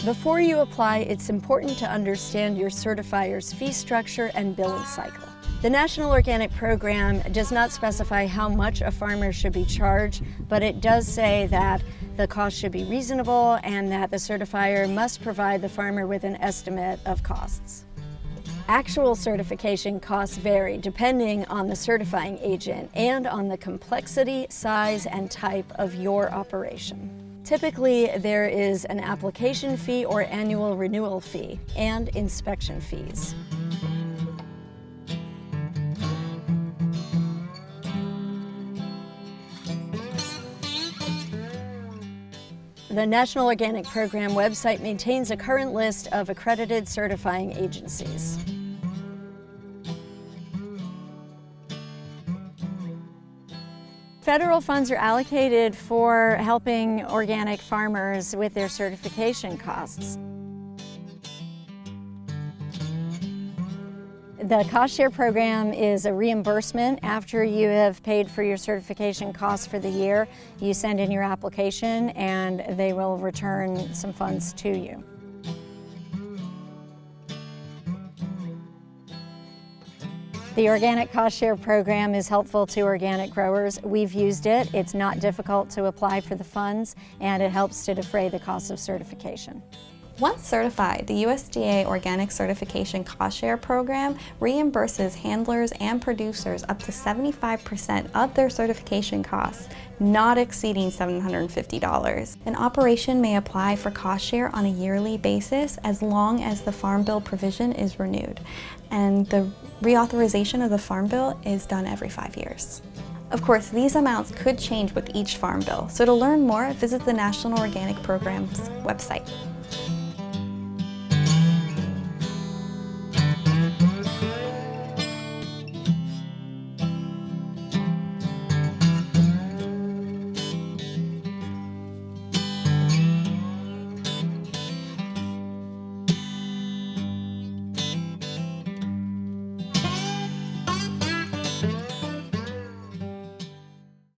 Before you apply, it's important to understand your certifier's fee structure and billing cycle. The National Organic Program does not specify how much a farmer should be charged, but it does say that the cost should be reasonable and that the certifier must provide the farmer with an estimate of costs. Actual certification costs vary depending on the certifying agent and on the complexity, size, and type of your operation. Typically, there is an application fee or annual renewal fee and inspection fees. The National Organic Program website maintains a current list of accredited certifying agencies. Federal funds are allocated for helping organic farmers with their certification costs. The cost share program is a reimbursement after you have paid for your certification costs for the year. You send in your application and they will return some funds to you. The Organic Cost Share program is helpful to organic growers. We've used it. It's not difficult to apply for the funds, and it helps to defray the cost of certification. Once certified, the USDA Organic Certification Cost Share Program reimburses handlers and producers up to 75% of their certification costs, not exceeding $750. An operation may apply for cost share on a yearly basis as long as the Farm Bill provision is renewed, and the reauthorization of the Farm Bill is done every 5 years. Of course, these amounts could change with each Farm Bill, so to learn more, visit the National Organic Program's website.